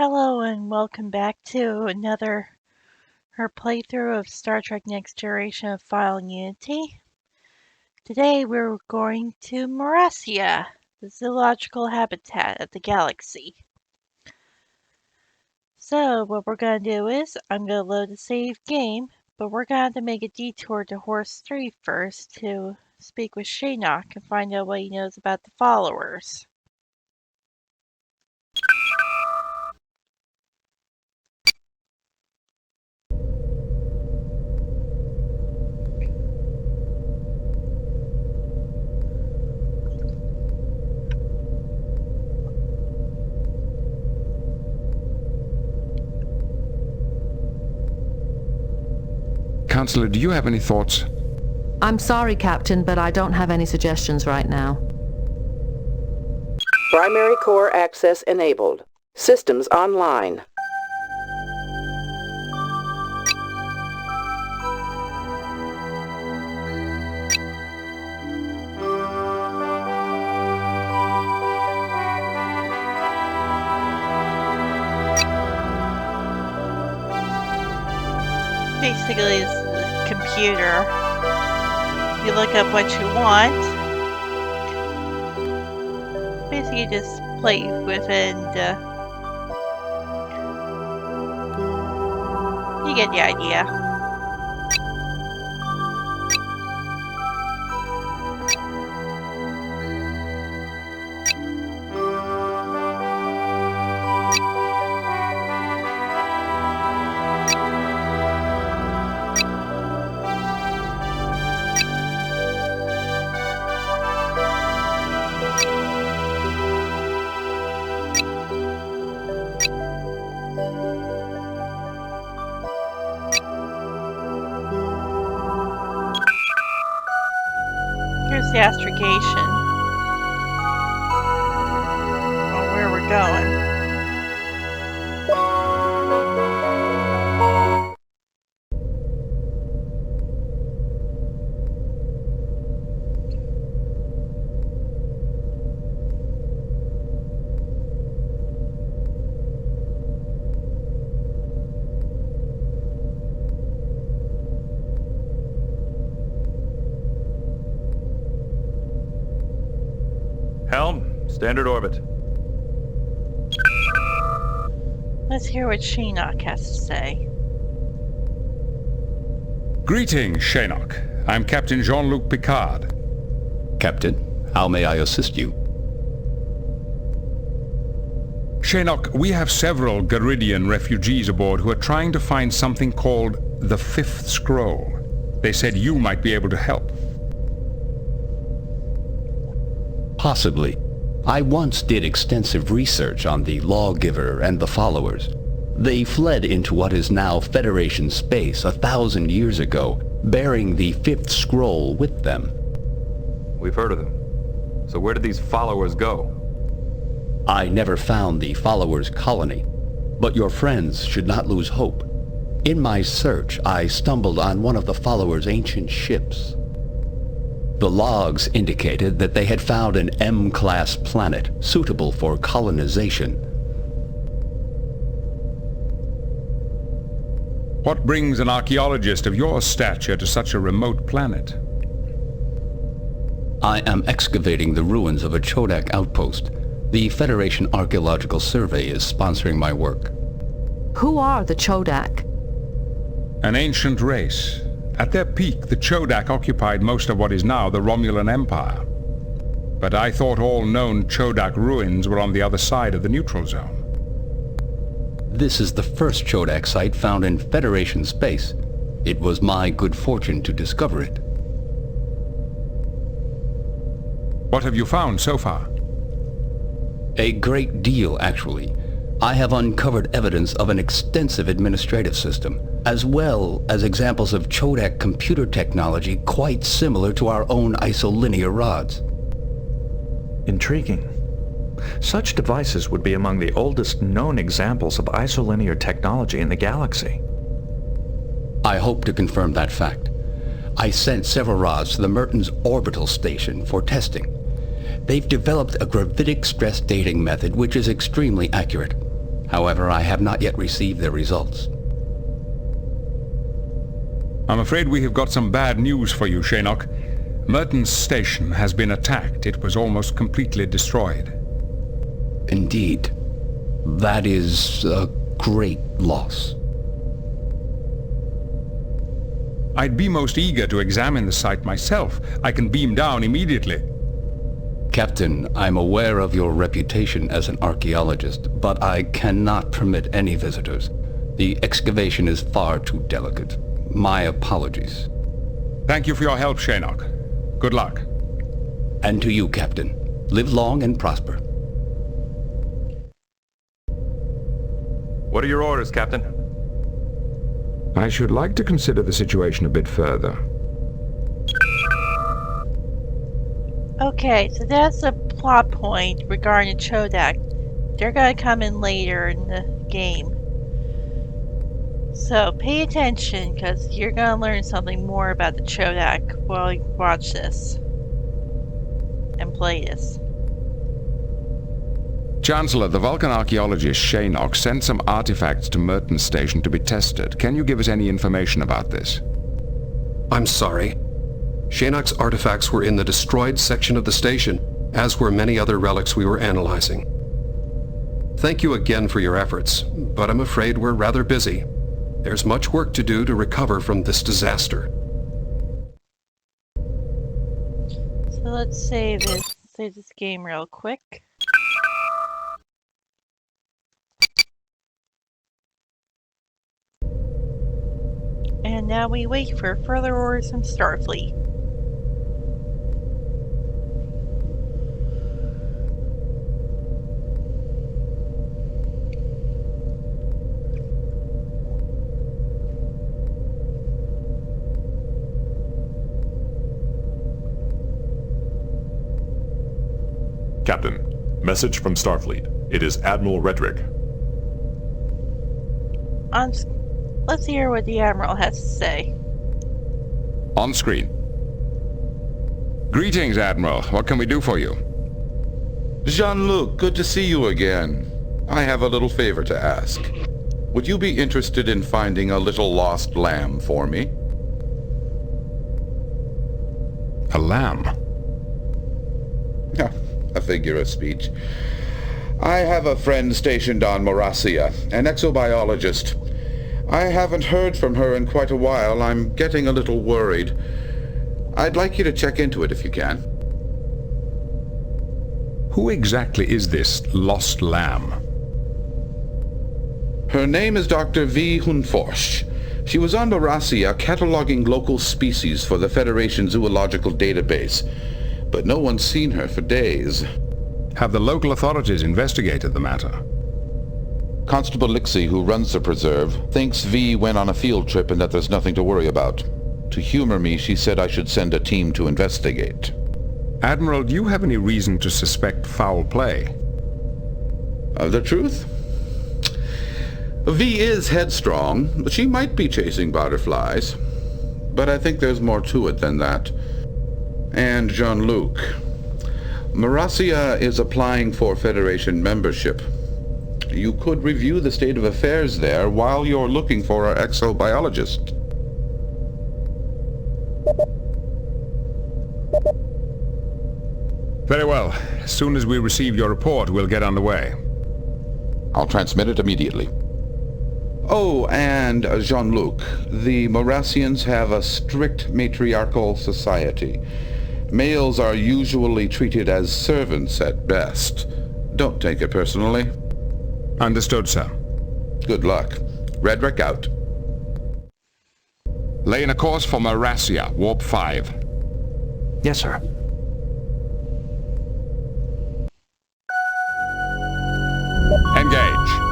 Hello and welcome back to her playthrough of Star Trek Next Generation of File Unity. Today we're going to Morassia, the zoological habitat of the galaxy. So what we're going to do is, I'm going to load the save game, but we're going to have to make a detour to Horse 3 first to speak with Shinnok and find out what he knows about the followers. Counselor, do you have any thoughts? I'm sorry, Captain, but I don't have any suggestions right now. Primary core access enabled. Systems online. Basically, it's the computer. You look up what you want. Basically, just play with it and you get the idea. Here's the astrogation. Or where we're going. Helm, standard orbit. Let's hear what Shinnok has to say. Greetings, Shinnok. I'm Captain Jean-Luc Picard. Captain, how may I assist you? Shinnok, we have several Garidian refugees aboard who are trying to find something called the Fifth Scroll. They said you might be able to help. Possibly. I once did extensive research on the Lawgiver and the Followers. They fled into what is now Federation space 1,000 years ago, bearing the Fifth Scroll with them. We've heard of them. So where did these followers go? I never found the Followers' colony, but your friends should not lose hope. In my search, I stumbled on one of the Followers' ancient ships. The logs indicated that they had found an M-class planet suitable for colonization. What brings an archaeologist of your stature to such a remote planet? I am excavating the ruins of a Chodak outpost. The Federation Archaeological Survey is sponsoring my work. Who are the Chodak? An ancient race. At their peak, the Chodak occupied most of what is now the Romulan Empire. But I thought all known Chodak ruins were on the other side of the neutral zone. This is the first Chodak site found in Federation space. It was my good fortune to discover it. What have you found so far? A great deal, actually. I have uncovered evidence of an extensive administrative system, as well as examples of Chodak computer technology quite similar to our own isolinear rods. Intriguing. Such devices would be among the oldest known examples of isolinear technology in the galaxy. I hope to confirm that fact. I sent several rods to the Mertens orbital station for testing. They've developed a gravitic stress dating method which is extremely accurate. However, I have not yet received their results. I'm afraid we have got some bad news for you, Shaynock. Merton's station has been attacked. It was almost completely destroyed. Indeed. That is a great loss. I'd be most eager to examine the site myself. I can beam down immediately. Captain, I'm aware of your reputation as an archaeologist, but I cannot permit any visitors. The excavation is far too delicate. My apologies. Thank you for your help, Shaynock. Good luck. And to you, Captain. Live long and prosper. What are your orders, Captain? I should like to consider the situation a bit further. Okay, so that's a plot point regarding Chodak. They're gonna come in later in the game. So pay attention, because you're gonna learn something more about the Chodak while you watch this. And play this. Chancellor, the Vulcan archaeologist Shaynock sent some artifacts to Merton's station to be tested. Can you give us any information about this? I'm sorry. Shaynock's artifacts were in the destroyed section of the station, as were many other relics we were analyzing. Thank you again for your efforts, but I'm afraid we're rather busy. There's much work to do to recover from this disaster. So let's save this game real quick. And now we wait for further orders from Starfleet. Captain, message from Starfleet. It is Admiral Redrick. Let's hear what the Admiral has to say. On screen. Greetings, Admiral. What can we do for you? Jean-Luc, good to see you again. I have a little favor to ask. Would you be interested in finding a little lost lamb for me? A lamb? A figure of speech. I have a friend stationed on Morassia, an exobiologist. I haven't heard from her in quite a while. I'm getting a little worried. I'd like you to check into it if you can. Who exactly is this lost lamb? Her name is Dr. V. Hunforsch. She was on Morassia cataloging local species for the Federation Zoological Database, but no one's seen her for days. Have the local authorities investigated the matter? Constable Lixie, who runs the preserve, thinks V went on a field trip and that there's nothing to worry about. To humor me, she said I should send a team to investigate. Admiral, do you have any reason to suspect foul play? The truth? V is headstrong, but she might be chasing butterflies. But I think there's more to it than that. And Jean-Luc. Morassia is applying for Federation membership. You could review the state of affairs there while you're looking for our exobiologist. Very well. As soon as we receive your report, we'll get underway. I'll transmit it immediately. Oh, and Jean-Luc, the Morassians have a strict matriarchal society. Males are usually treated as servants at best. Don't take it personally. Understood, sir. Good luck. Redrick out. Lay in a course for Morassia, Warp 5. Yes, sir. Engage.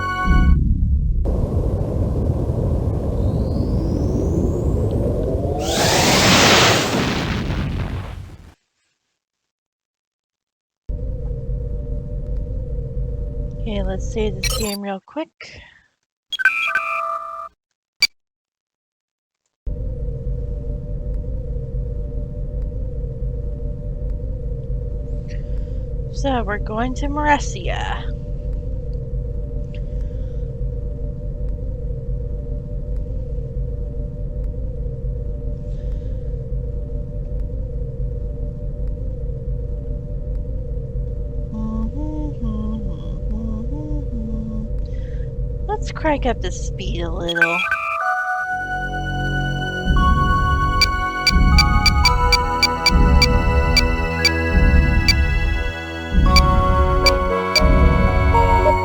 Okay, let's save this game real quick. So we're going to Morassia. Let's crank up the speed a little.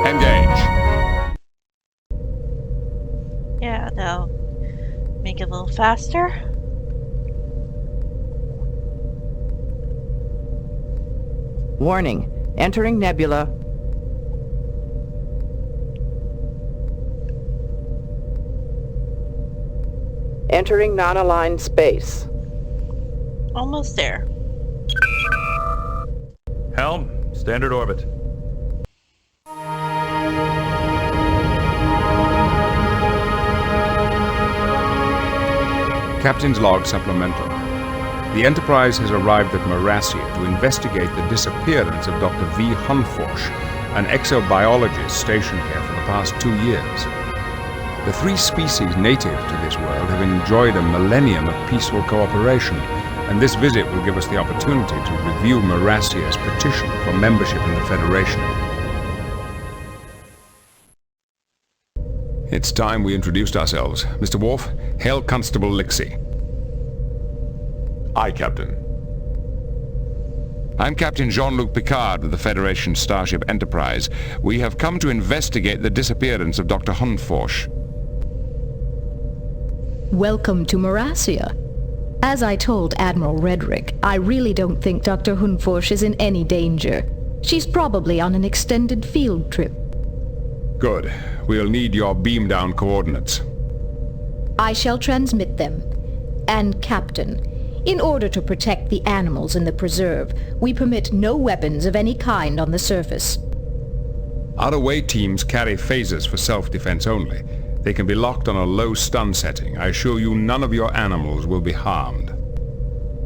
Engage. Yeah, that'll make it a little faster. Warning. Entering nebula. Entering non-aligned space. Almost there. Helm, standard orbit. Captain's log supplemental. The Enterprise has arrived at Morassia to investigate the disappearance of Dr. V. Hunforsh, an exobiologist stationed here for the past 2 years. The 3 species native to this world have enjoyed a millennium of peaceful cooperation, and this visit will give us the opportunity to review Morassia's petition for membership in the Federation. It's time we introduced ourselves. Mr. Worf, hail Constable Lixie. Aye, Captain. I'm Captain Jean-Luc Picard of the Federation Starship Enterprise. We have come to investigate the disappearance of Dr. Hunforsh. Welcome to Morassia. As I told Admiral Redrick, I really don't think Dr. Hunforsh is in any danger. She's probably on an extended field trip. Good. We'll need your beam-down coordinates. I shall transmit them. And Captain, in order to protect the animals in the preserve, we permit no weapons of any kind on the surface. Out-of-way teams carry phasers for self-defense only. They can be locked on a low stun setting. I assure you none of your animals will be harmed.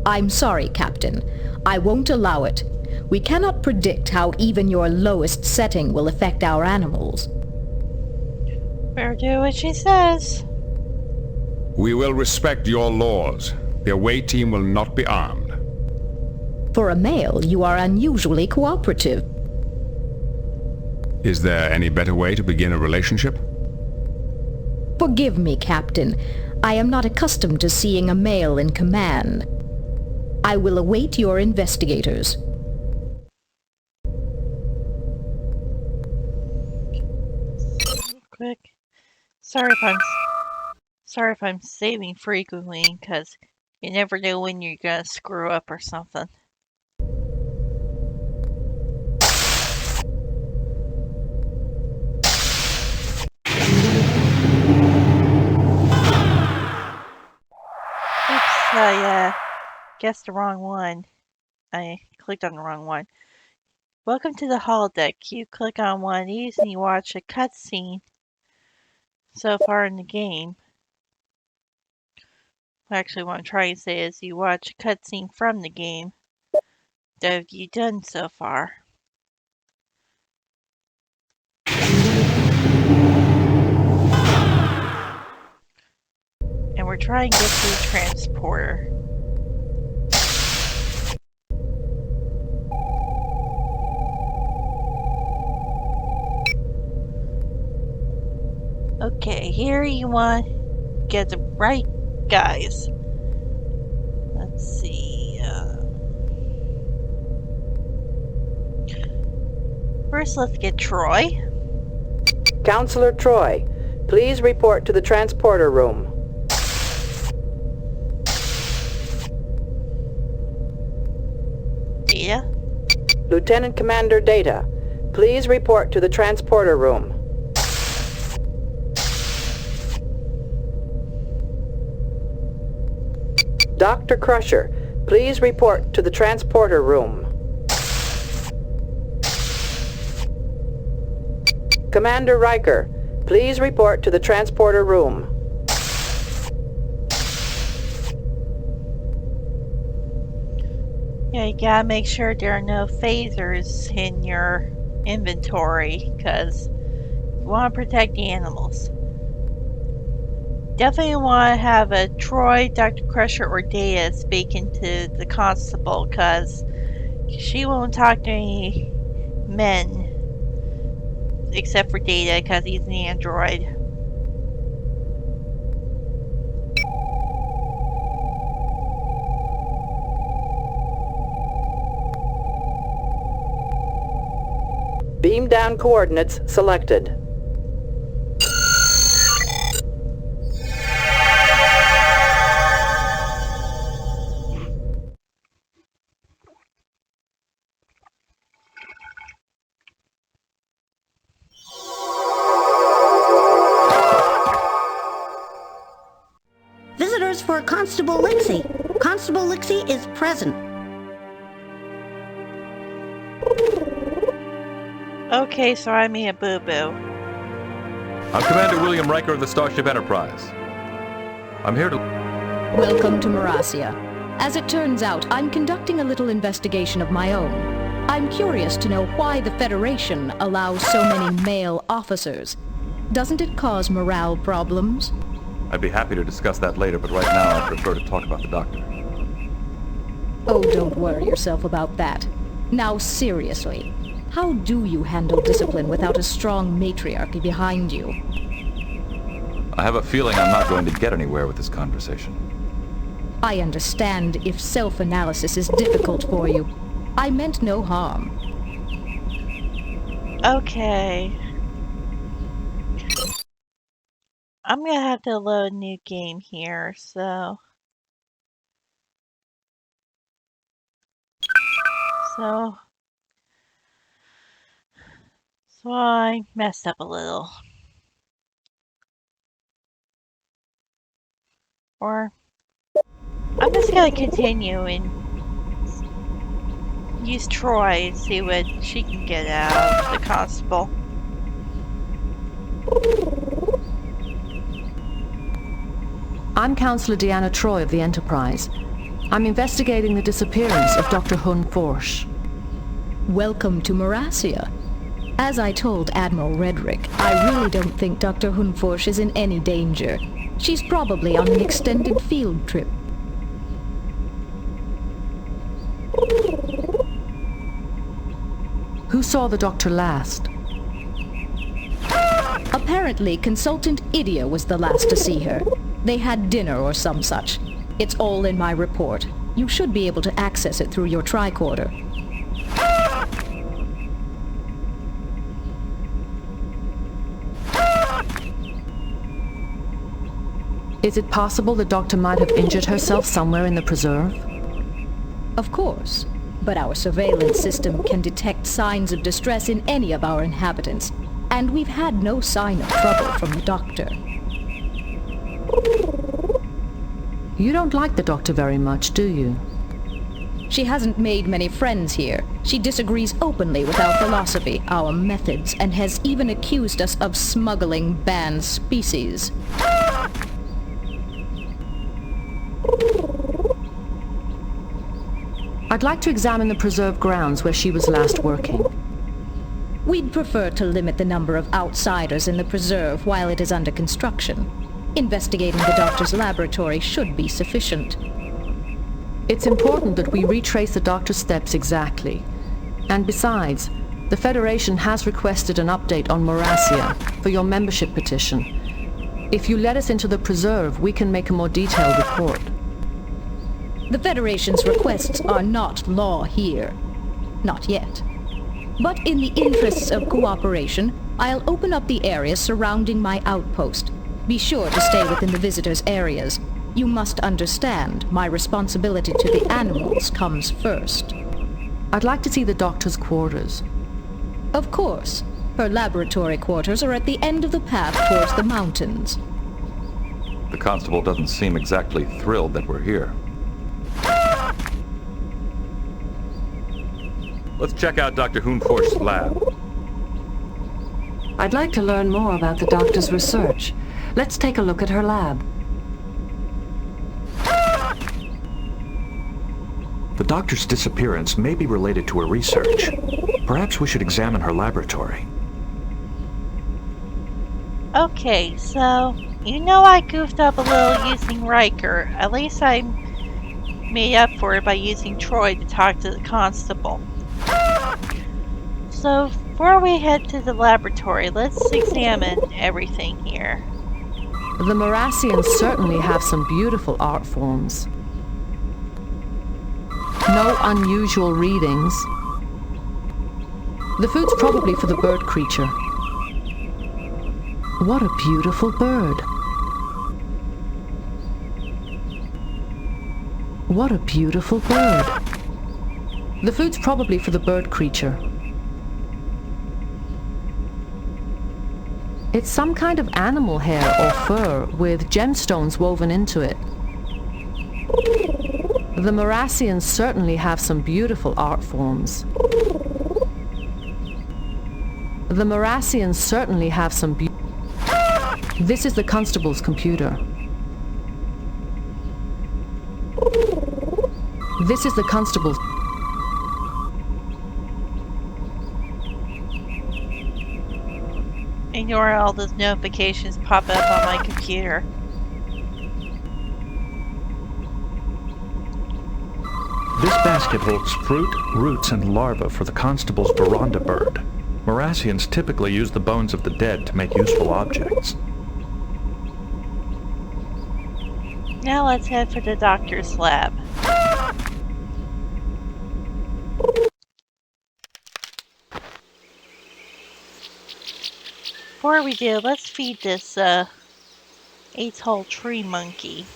I'm sorry, Captain. I won't allow it. We cannot predict how even your lowest setting will affect our animals. Better do what she says. We will respect your laws. The away team will not be armed. For a male, you are unusually cooperative. Is there any better way to begin a relationship? Forgive me, Captain. I am not accustomed to seeing a male in command. I will await your investigators. Quick. Sorry if I'm saving frequently, because you never know when you're gonna screw up or something. Oops, I guessed the wrong one. I clicked on the wrong one. Welcome to the holodeck. You click on one of these and you watch a cutscene so far in the game. Actually, what I'm trying to say is you watch a cutscene from the game. What have you done so far? And we're trying to get to the transporter. Okay, here you want to get the right guys. Let's see. First, let's get Troy. Counselor Troy, please report to the transporter room. Data. Lieutenant Commander Data, please report to the transporter room. Dr. Crusher, please report to the transporter room. Commander Riker, please report to the transporter room. Yeah, you gotta make sure there are no phasers in your inventory, because you want to protect the animals. Definitely want to have a Troy, Dr. Crusher, or Data speaking to the constable, because she won't talk to any men except for Data because he's an android. Beam down coordinates selected. Visitors for Constable Lixie. Constable Lixie is present. Okay, so I made a boo-boo. I'm Commander William Riker of the Starship Enterprise. I'm here to... Welcome to Morassia. As it turns out, I'm conducting a little investigation of my own. I'm curious to know why the Federation allows so many male officers. Doesn't it cause morale problems? I'd be happy to discuss that later, but right now I prefer to talk about the Doctor. Oh, don't worry yourself about that. Now seriously, how do you handle discipline without a strong matriarchy behind you? I have a feeling I'm not going to get anywhere with this conversation. I understand if self-analysis is difficult for you. I meant no harm. Okay. I'm gonna have to load a new game here, so I messed up a little. Or I'm just gonna continue and use Troy and see what she can get out of the constable. I'm Counselor Deanna Troy of the Enterprise. I'm investigating the disappearance of Dr. Hun Forsch. Welcome to Morassia. As I told Admiral Redrick, I really don't think Dr. Hun Forsch is in any danger. She's probably on an extended field trip. Who saw the Doctor last? Apparently, Consultant Idia was the last to see her. They had dinner or some such. It's all in my report. You should be able to access it through your tricorder. Is it possible the Doctor might have injured herself somewhere in the preserve? Of course. But our surveillance system can detect signs of distress in any of our inhabitants. And we've had no sign of trouble from the Doctor. You don't like the Doctor very much, do you? She hasn't made many friends here. She disagrees openly with our philosophy, our methods, and has even accused us of smuggling banned species. I'd like to examine the preserve grounds where she was last working. We'd prefer to limit the number of outsiders in the preserve while it is under construction. Investigating the Doctor's laboratory should be sufficient. It's important that we retrace the Doctor's steps exactly. And besides, the Federation has requested an update on Morassia for your membership petition. If you let us into the preserve, we can make a more detailed report. The Federation's requests are not law here. Not yet. But in the interests of cooperation, I'll open up the areas surrounding my outpost. Be sure to stay within the visitors' areas. You must understand, my responsibility to the animals comes first. I'd like to see the Doctor's quarters. Of course. Her laboratory quarters are at the end of the path towards the mountains. The Constable doesn't seem exactly thrilled that we're here. Let's check out Dr. Hun Forsch's lab. I'd like to learn more about the Doctor's research. Let's take a look at her lab. The Doctor's disappearance may be related to her research. Perhaps we should examine her laboratory. Okay, so you know I goofed up a little using Riker. At least I made up for it by using Troy to talk to the constable. So Before we head to the laboratory, let's examine everything here. The Morassians certainly have some beautiful art forms. No unusual readings. The food's probably for the bird creature. What a beautiful bird. What a beautiful bird. The food's probably for the bird creature. It's some kind of animal hair or fur with gemstones woven into it. The Morassians certainly have some beautiful art forms. The Morassians certainly have some This is the constable's computer. This is the constable's... Ignore all those notifications pop up on my computer. This basket holds fruit, roots, and larvae for the constable's veranda bird. Morassians typically use the bones of the dead to make useful objects. Now let's head for the doctor's lab. Before we do, let's feed this atoll tree monkey.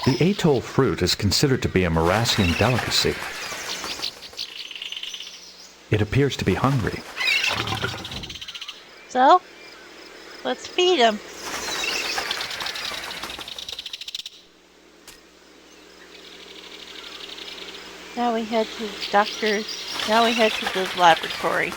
The atoll fruit is considered to be a Morassian delicacy. It appears to be hungry. So, let's feed him. Now we head to the doctor's. Now we head to the laboratory.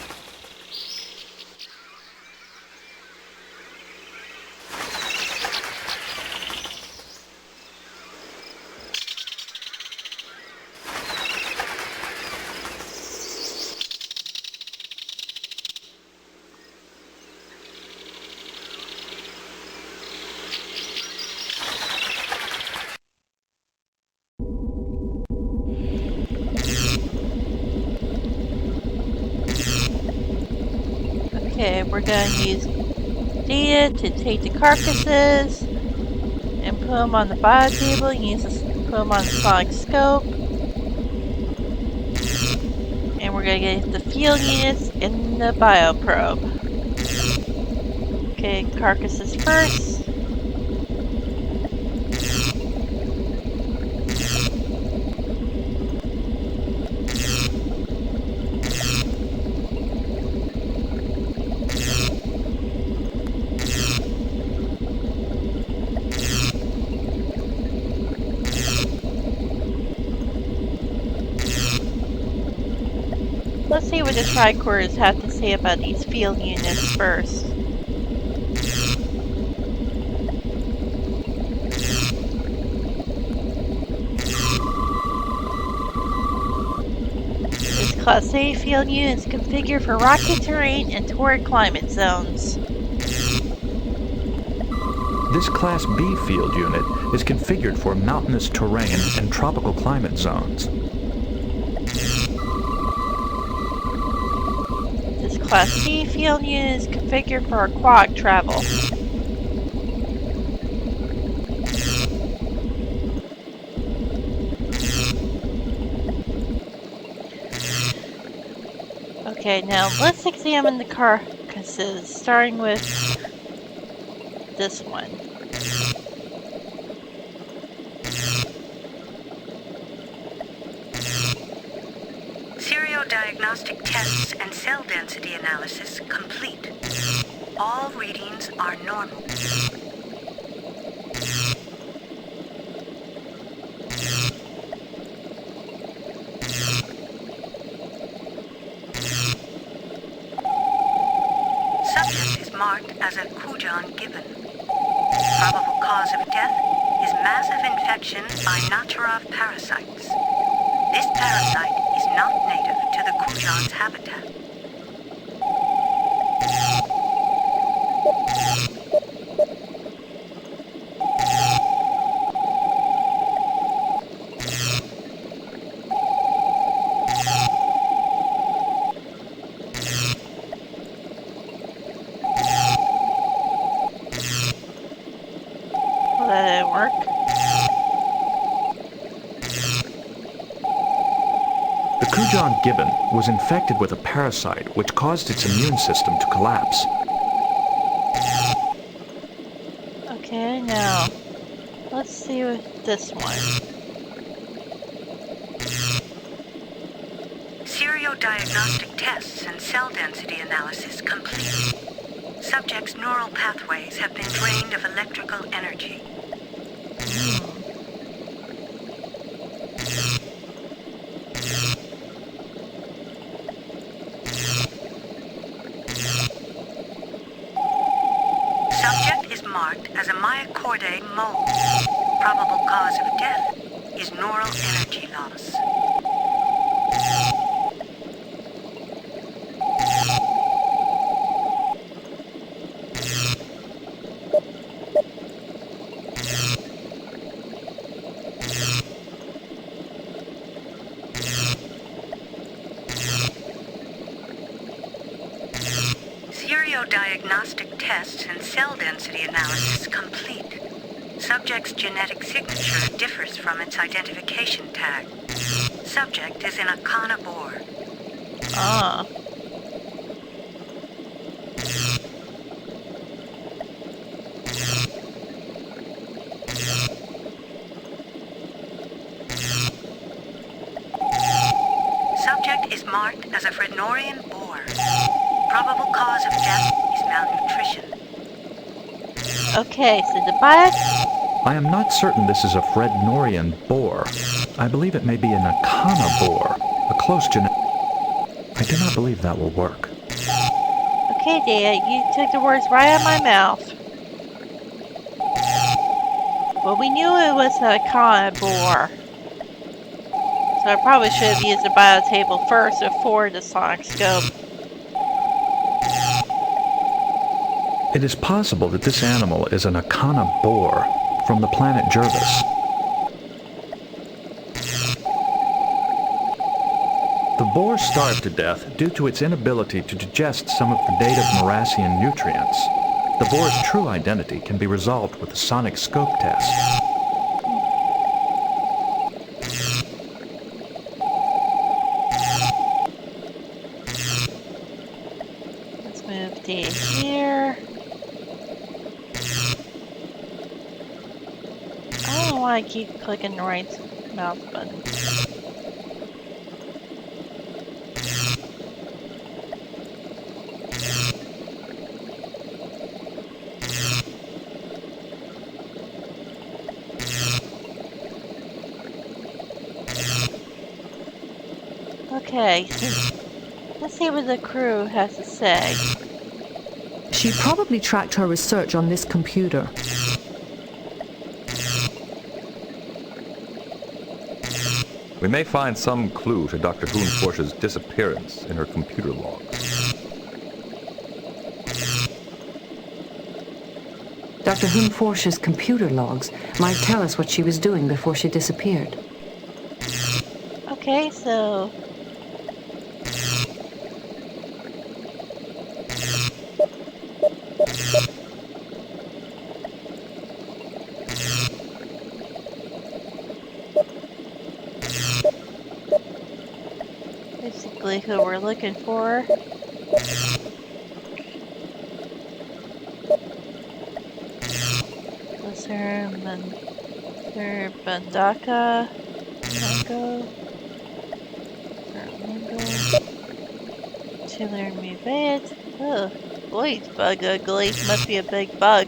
Okay, we're going to use data to take the carcasses and put them on the bio table and put them on the sonic scope. And we're going to get the field units in the bio probe. Okay, carcasses first. Let's see what the tricorders have to say about these field units first. This Class A field unit is configured for rocky terrain and torrid climate zones. This Class B field unit is configured for mountainous terrain and tropical climate zones. This Class C field unit is configured for aquatic travel. Okay, now let's examine the carcasses, starting with this one. Diagnostic tests and cell density analysis complete. All readings are normal. Subject is marked as a Kujan gibbon. Probable cause of death is massive infection by Nacherov parasites. This parasite is not native to the Kujan's habitat. Well, that didn't work. The Kujan gibbon was infected with a parasite which caused its immune system to collapse. Okay, now let's see with this one. Seriodiagnostic tests and cell density analysis complete. Subject's neural pathways have been drained of electrical energy. Subject is marked as a myocordae mole. Probable cause of death is neural energy loss. Seriodiagnostic tests and cell density analysis complete. Subject's genetic signature differs from its identification tag. Subject is in a carnivore. Ah. Subject is marked as a Frednorian boar. Probable cause of death is malnutrition. Okay, so the bias. I am not certain this is a Frednorian boar. I believe it may be an Akana boar, a close genetic. I do not believe that will work. Okay, Dad, you took the words right out of my mouth. Well, we knew it was a carnivore. So I probably should have used the bio table first before the sonic scope. It is possible that this animal is an Akana boar from the planet Jervis. The boar starved to death due to its inability to digest some of the native Morassian nutrients. The boar's true identity can be resolved with a sonic scope test. Let's move D here. I don't know why I keep clicking the right mouse button. Okay, let's see what the crew has to say. She probably tracked her research on this computer. We may find some clue to Dr. Hoonforsh's disappearance in her computer logs. Dr. Hoonforsh's computer logs might tell us what she was doing before she disappeared. Okay, so basically who we're looking for. Sir Bandaka, Mango, Chiller and Muvet. Oh, boy, he's bug ugly. Must be a big bug.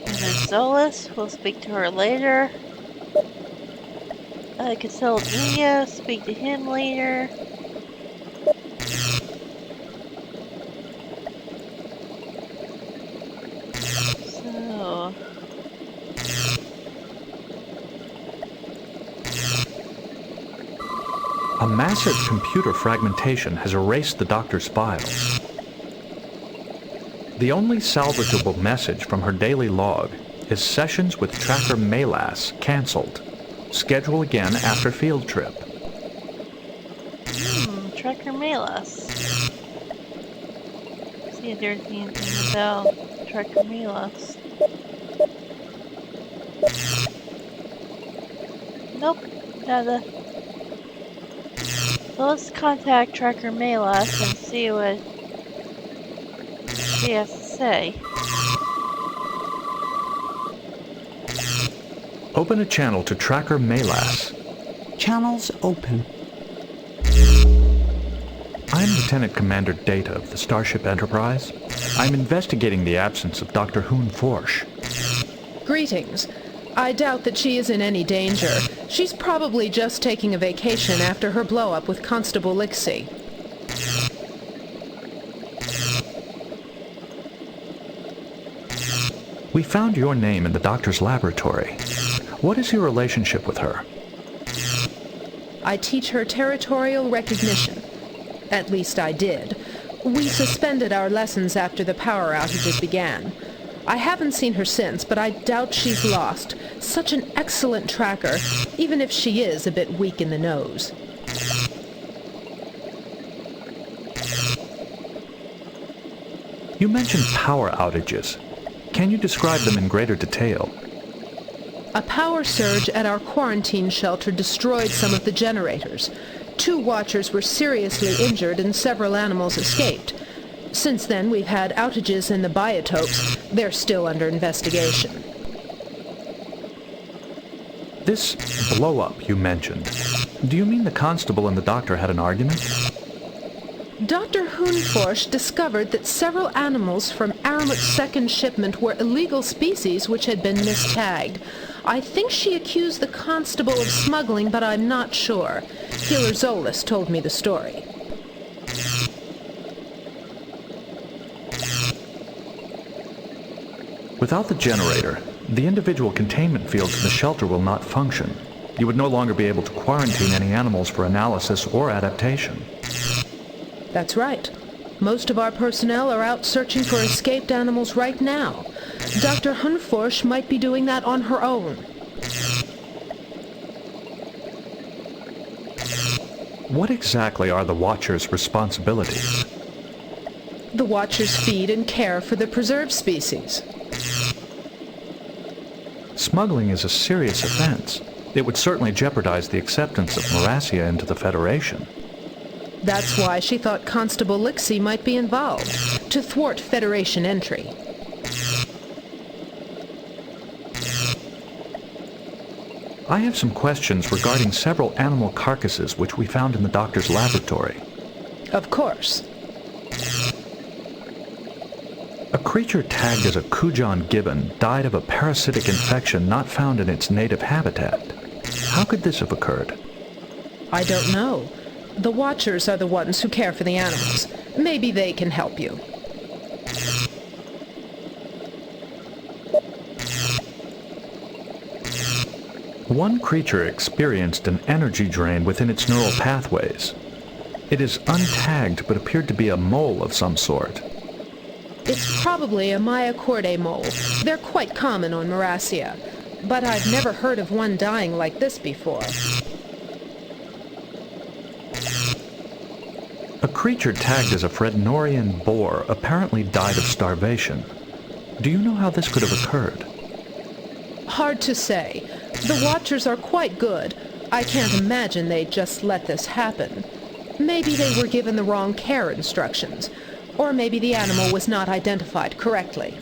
And there's Zolas. We'll speak to her later. Consult India. Speak to him later. So... massive computer fragmentation has erased the doctor's files. The only salvageable message from her daily log is sessions with Tracker Melas cancelled. Schedule again after field trip. Tracker Melas. See if there's anything about Tracker Melas. Nope, nada. So let's contact Tracker Melas and see what she has to say. Open a channel to Tracker Melas. Channels open. I'm Lieutenant Commander Data of the Starship Enterprise. I'm investigating the absence of Dr. Hoon Forsh. Greetings. I doubt that she is in any danger. She's probably just taking a vacation after her blow-up with Constable Lixie. We found your name in the doctor's laboratory. What is your relationship with her? I teach her territorial recognition. At least I did. We suspended our lessons after the power outages began. I haven't seen her since, but I doubt she's lost. Such an excellent tracker, even if she is a bit weak in the nose. You mentioned power outages. Can you describe them in greater detail? A power surge at our quarantine shelter destroyed some of the generators. 2 watchers were seriously injured and several animals escaped. Since then, we've had outages in the biotopes. They're still under investigation. This blow-up you mentioned, do you mean the constable and the doctor had an argument? Dr. Hoonforsh discovered that several animals from Aramut's second shipment were illegal species which had been mistagged. I think she accused the constable of smuggling, but I'm not sure. Healer Zolas told me the story. Without the generator, the individual containment fields in the shelter will not function. You would no longer be able to quarantine any animals for analysis or adaptation. That's right. Most of our personnel are out searching for escaped animals right now. Dr. Hunforsh might be doing that on her own. What exactly are the Watchers' responsibilities? The Watchers feed and care for the preserved species. Smuggling is a serious offense. It would certainly jeopardize the acceptance of Morassia into the Federation. That's why she thought Constable Lixie might be involved, to thwart Federation entry. I have some questions regarding several animal carcasses which we found in the doctor's laboratory. Of course. A creature tagged as a Kujan gibbon died of a parasitic infection not found in its native habitat. How could this have occurred? I don't know. The Watchers are the ones who care for the animals. Maybe they can help you. One creature experienced an energy drain within its neural pathways. It is untagged but appeared to be a mole of some sort. It's probably a Myocordae mole. They're quite common on Morassia, but I've never heard of one dying like this before. A creature tagged as a Frednorian boar apparently died of starvation. Do you know how this could have occurred? Hard to say. The Watchers are quite good. I can't imagine they'd just let this happen. Maybe they were given the wrong care instructions, or maybe the animal was not identified correctly.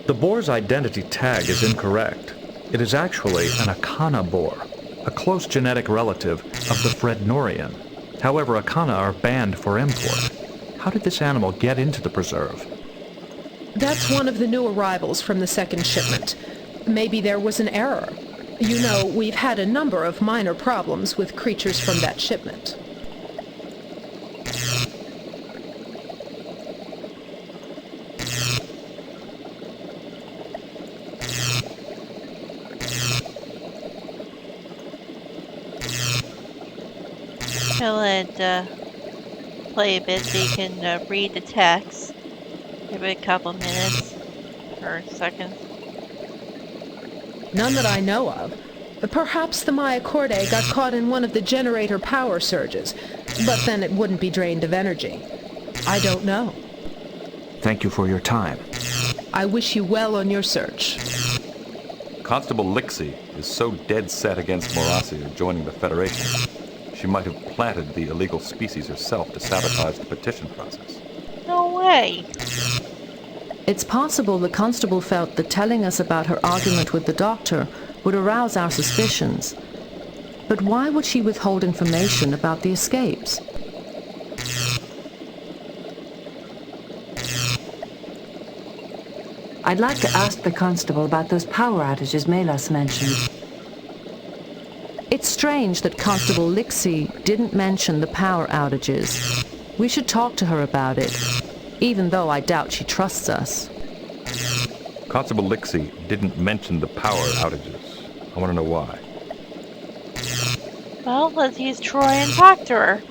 The boar's identity tag is incorrect. It is actually an Akana boar, a close genetic relative of the Frednorian. However, Akana are banned for import. How did this animal get into the preserve? That's one of the new arrivals from the second shipment. Maybe there was an error. You know, we've had a number of minor problems with creatures from that shipment. chill and play a bit so you can read the text. Give it a couple minutes or seconds. None that I know of. Perhaps the Myocordae got caught in one of the generator power surges, but then it wouldn't be drained of energy. I don't know. Thank you for your time. I wish you well on your search. Constable Lixie is so dead set against Morassia joining the Federation, she might have planted the illegal species herself to sabotage the petition process. No way. It's possible the constable felt that telling us about her argument with the doctor would arouse our suspicions. But why would she withhold information about the escapes? I'd like to ask the constable about those power outages Melas mentioned. It's strange that Constable Lixie didn't mention the power outages. We should talk to her about it, even though I doubt she trusts us. Constable Lixie didn't mention the power outages. I want to know why. Well, let's use Troy and talk to her.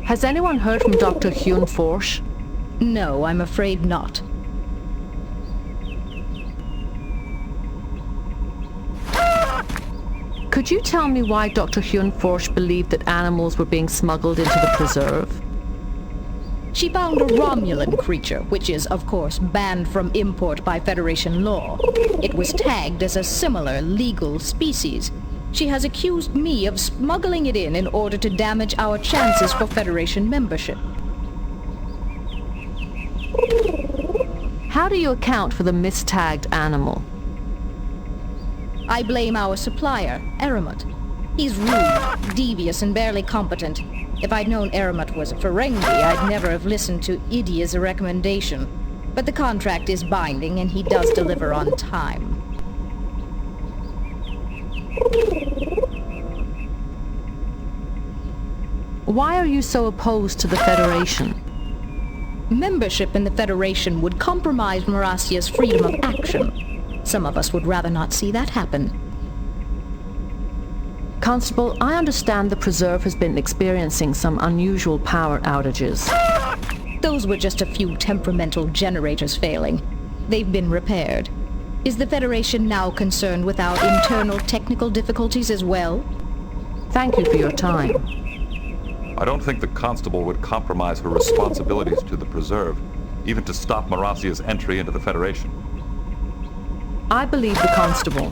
Has anyone heard from Dr. Hyun Forsh? No, I'm afraid not. Could you tell me why Dr. Hyun Forsh believed that animals were being smuggled into the preserve? She found a Romulan creature, which is, of course, banned from import by Federation law. It was tagged as a similar legal species. She has accused me of smuggling it in order to damage our chances for Federation membership. How do you account for the mistagged animal? I blame our supplier, Eramet. He's rude, devious, and barely competent. If I'd known Eramet was a Ferengi, I'd never have listened to Idia's recommendation. But the contract is binding, and he does deliver on time. Why are you so opposed to the Federation? Membership in the Federation would compromise Morassia's freedom of action. Some of us would rather not see that happen. Constable, I understand the Preserve has been experiencing some unusual power outages. Those were just a few temperamental generators failing. They've been repaired. Is the Federation now concerned with our internal technical difficulties as well? Thank you for your time. I don't think the constable would compromise her responsibilities to the Preserve, even to stop Morassia's entry into the Federation. I believe the constable.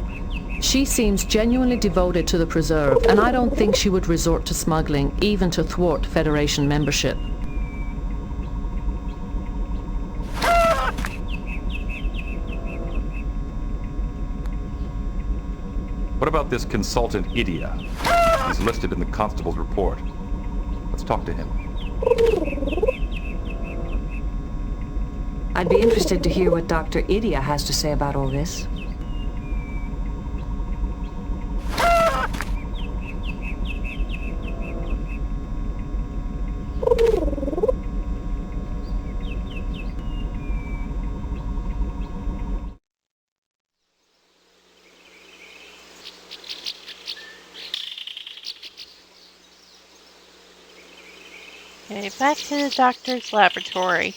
She seems genuinely devoted to the Preserve, and I don't think she would resort to smuggling, even to thwart Federation membership. What about this consultant Idia? He's listed in the constable's report. Let's talk to him. I'd be interested to hear what Dr. Idia has to say about all this. Okay, back to the doctor's laboratory.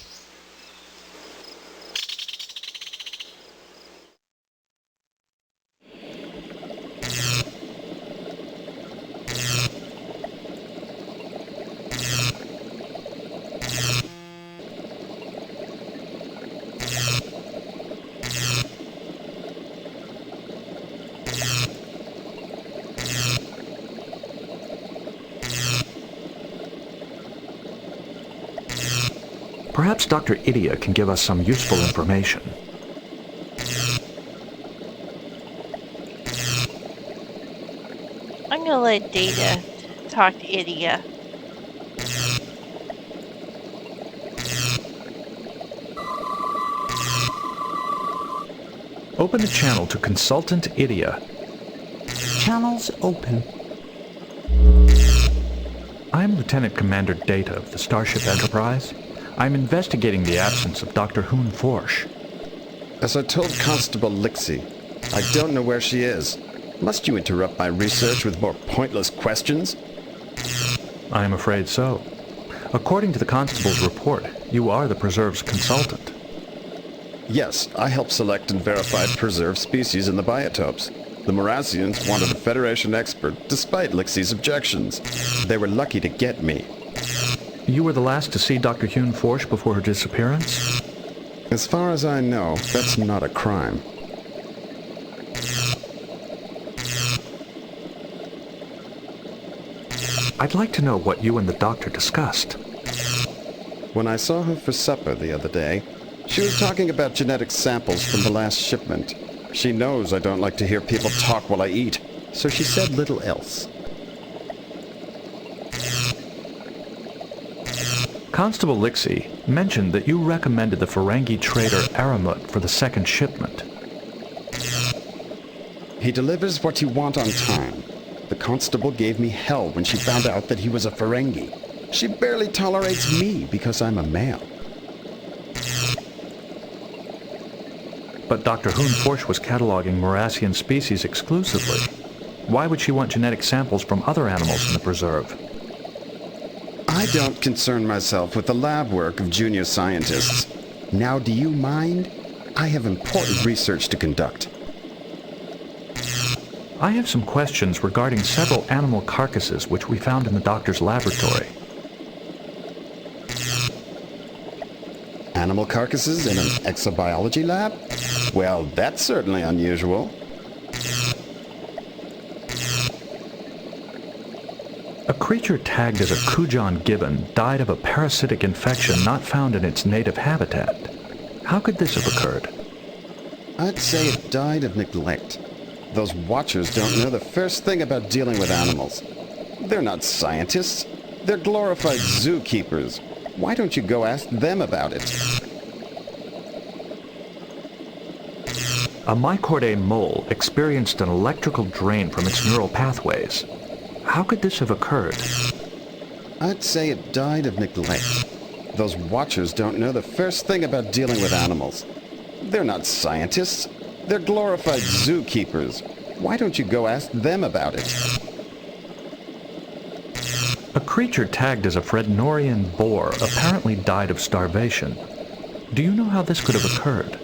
Perhaps Dr. Idia can give us some useful information. I'm gonna let Data talk to Idia. Open the channel to Consultant Idia. Channels open. I'm Lieutenant Commander Data of the Starship Enterprise. I'm investigating the absence of Dr. Hoon Forsh. As I told Constable Lixie, I don't know where she is. Must you interrupt my research with more pointless questions? I am afraid so. According to the Constable's report, you are the Preserve's consultant. Yes, I helped select and verify preserved species in the biotopes. The Morassians wanted a Federation expert, despite Lixie's objections. They were lucky to get me. You were the last to see Dr. Hoon Forsh before her disappearance? As far as I know, that's not a crime. I'd like to know what you and the doctor discussed. When I saw her for supper the other day, she was talking about genetic samples from the last shipment. She knows I don't like to hear people talk while I eat, so she said little else. Constable Lixie mentioned that you recommended the Ferengi trader Aramut for the second shipment. He delivers what you want on time. The constable gave me hell when she found out that he was a Ferengi. She barely tolerates me because I'm a male. But Dr. Hoon Forsh was cataloging Morassian species exclusively. Why would she want genetic samples from other animals in the preserve? I don't concern myself with the lab work of junior scientists. Now, do you mind? I have important research to conduct. I have some questions regarding several animal carcasses which we found in the doctor's laboratory. Animal carcasses in an exobiology lab? Well, that's certainly unusual. A creature tagged as a Kujan gibbon died of a parasitic infection not found in its native habitat. How could this have occurred? I'd say it died of neglect. Those watchers don't know the first thing about dealing with animals. They're not scientists. They're glorified zookeepers. Why don't you go ask them about it? A Mycordae mole experienced an electrical drain from its neural pathways. How could this have occurred? I'd say it died of neglect. Those watchers don't know the first thing about dealing with animals. They're not scientists. They're glorified zookeepers. Why don't you go ask them about it? A creature tagged as a Frednorian boar apparently died of starvation. Do you know how this could have occurred?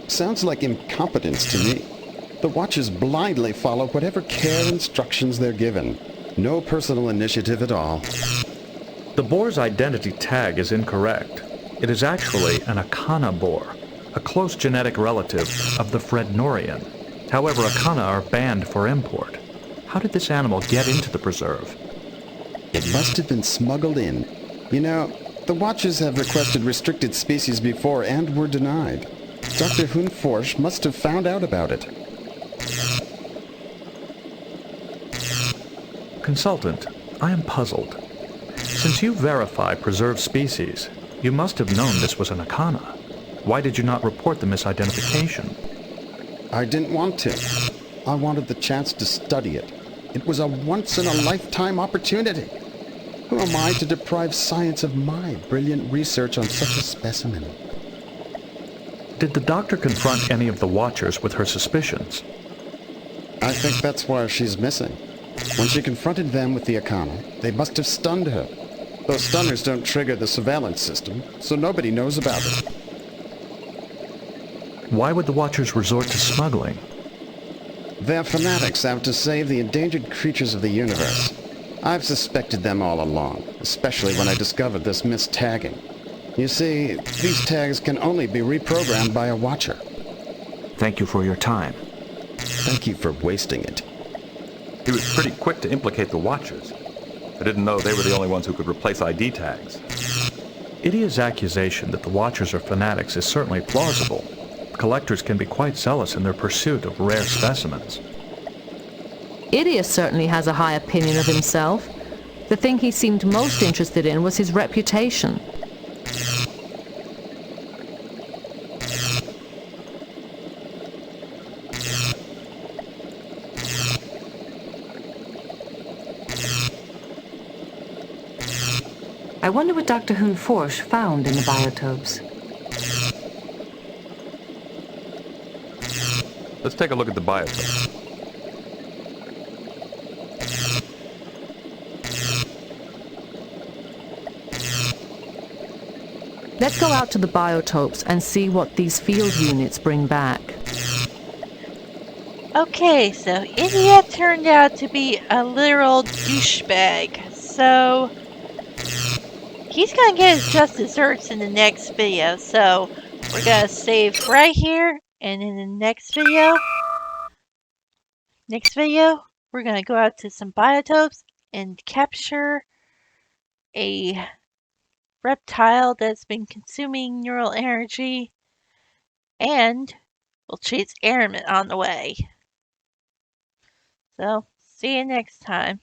Sounds like incompetence to me. The watchers blindly follow whatever care instructions they're given. No personal initiative at all. The boar's identity tag is incorrect. It is actually an Akana boar, a close genetic relative of the Frednorian. However, Akana are banned for import. How did this animal get into the preserve? It must have been smuggled in. You know, the Watchers have requested restricted species before and were denied. Dr. Hoon Forsh must have found out about it. Consultant, I am puzzled. Since you verify preserved species, you must have known this was an Akana. Why did you not report the misidentification? I didn't want to. I wanted the chance to study it. It was a once-in-a-lifetime opportunity. Who am I to deprive science of my brilliant research on such a specimen? Did the doctor confront any of the Watchers with her suspicions? I think that's why she's missing. When she confronted them with the Akana, they must have stunned her. Those stunners don't trigger the surveillance system, so nobody knows about it. Why would the Watchers resort to smuggling? They're fanatics out to save the endangered creatures of the universe. I've suspected them all along, especially when I discovered this mistagging. You see, these tags can only be reprogrammed by a Watcher. Thank you for your time. Thank you for wasting it. He was pretty quick to implicate the Watchers. I didn't know they were the only ones who could replace ID tags. Idia's accusation that the Watchers are fanatics is certainly plausible. Collectors can be quite zealous in their pursuit of rare specimens. Idia certainly has a high opinion of himself. The thing he seemed most interested in was his reputation. I wonder what Dr. Forsch found in the biotopes. Let's take a look at the biotopes. Let's go out to the biotopes and see what these field units bring back. Okay, so India turned out to be a literal douchebag, so he's gonna get his just desserts in the next video, so we're gonna save right here, and in the next video, we're gonna go out to some biotopes and capture a reptile that's been consuming neural energy, and we'll chase airmen on the way. So, see you next time.